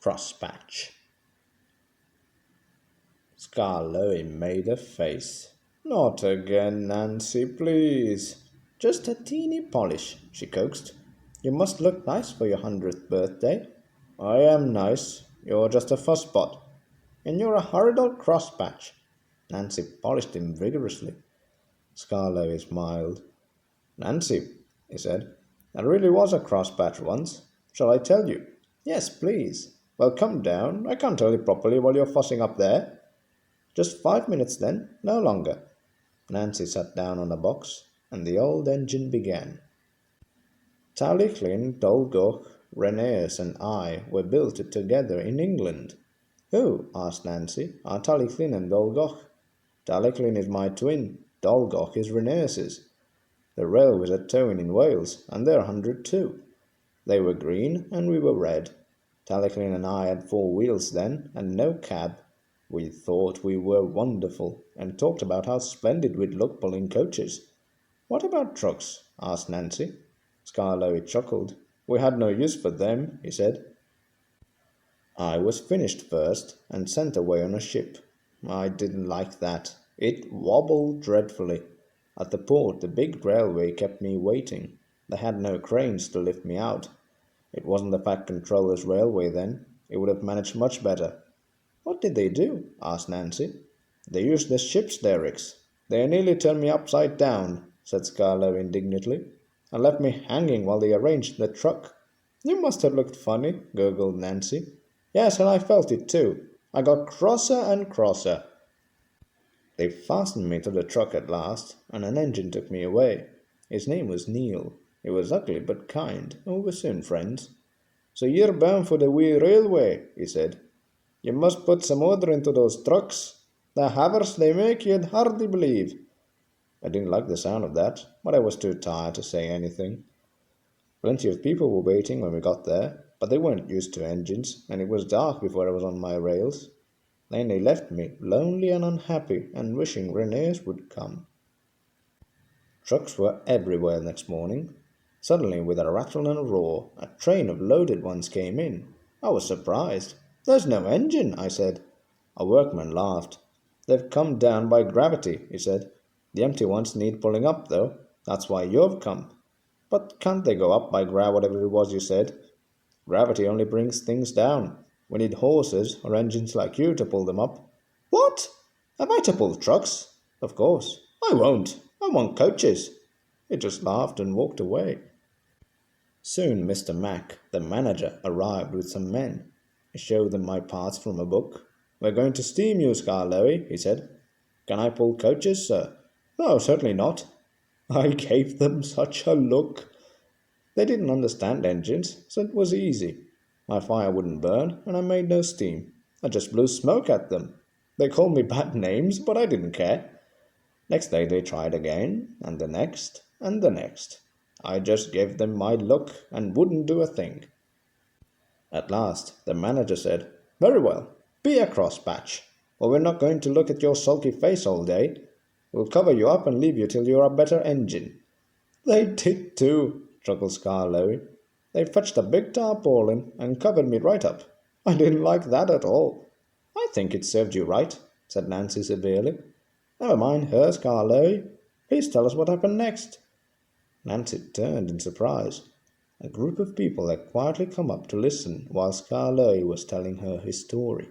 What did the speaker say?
Crosspatch. Skarloey made a face. Not again, Nancy, please. Just a teeny polish, she coaxed. You must look nice for your 100th birthday. I am nice. You're just a fussbot. And you're a horrid old crosspatch. Nancy polished him vigorously. Skarloey smiled. Nancy, he said, there really was a crosspatch once. Shall I tell you? Yes, please. Well, come down. I can't tell you properly while you're fussing up there. Just 5 minutes then, no longer. Nancy sat down on a box, and the old engine began. Taliclin, Dolgoch, Reneus, and I were built together in England. Who? Asked Nancy. Are Taliclin and Dolgoch? Taliclin is my twin. Dolgoch is Reneus's. The railways at Towin in Wales, and they're 100 too. They were green, and we were red. Taliclin and I had 4 wheels then, and no cab. We thought we were wonderful, and talked about how splendid we'd look pulling coaches. What about trucks? Asked Nancy. Skarloey chuckled. We had no use for them, he said. I was finished first, and sent away on a ship. I didn't like that. It wobbled dreadfully. At the port, the big railway kept me waiting. They had no cranes to lift me out. It wasn't the Fat Controller's railway then. It would have managed much better. What did they do? Asked Nancy. They used the ship's derricks. They nearly turned me upside down, said Skarloey indignantly, and left me hanging while they arranged the truck. You must have looked funny, gurgled Nancy. Yes, and I felt it too. I got crosser and crosser. They fastened me to the truck at last, and an engine took me away. His name was Neil. He was ugly but kind, and we were soon friends. So you're bound for the wee railway, he said. You must put some order into those trucks. The havers they make you'd hardly believe. I didn't like the sound of that, but I was too tired to say anything. Plenty of people were waiting when we got there, but they weren't used to engines, and it was dark before I was on my rails. Then they left me, lonely and unhappy, and wishing Reneus would come. Trucks were everywhere next morning. Suddenly, with a rattle and a roar, a train of loaded ones came in. I was surprised. There's no engine, I said. A workman laughed. They've come down by gravity, he said. The empty ones need pulling up, though. That's why you've come. But can't they go up by whatever it was you said? Gravity only brings things down. We need horses or engines like you to pull them up. What? Am I to pull trucks? Of course. I won't. I want coaches. He just laughed and walked away. Soon Mr. Mac, the manager, arrived with some men. I showed them my parts from a book. We're going to steam you, Skarloey, he said. Can I pull coaches, sir? No, certainly not. I gave them such a look. They didn't understand engines, so it was easy. My fire wouldn't burn, and I made no steam. I just blew smoke at them. They called me bad names, but I didn't care. Next day they tried again, and the next, and the next. I just gave them my look, and wouldn't do a thing. At last, the manager said, Very well, be a crosspatch, or we're not going to look at your sulky face all day. We'll cover you up and leave you till you're a better engine. They did too, chuckled Skarloey. They fetched a big tarpaulin and covered me right up. I didn't like that at all. I think it served you right, said Nancy severely. Never mind her, Skarloey. Please tell us what happened next. Nancy turned in surprise. A group of people had quietly come up to listen while Skarloey was telling her his story.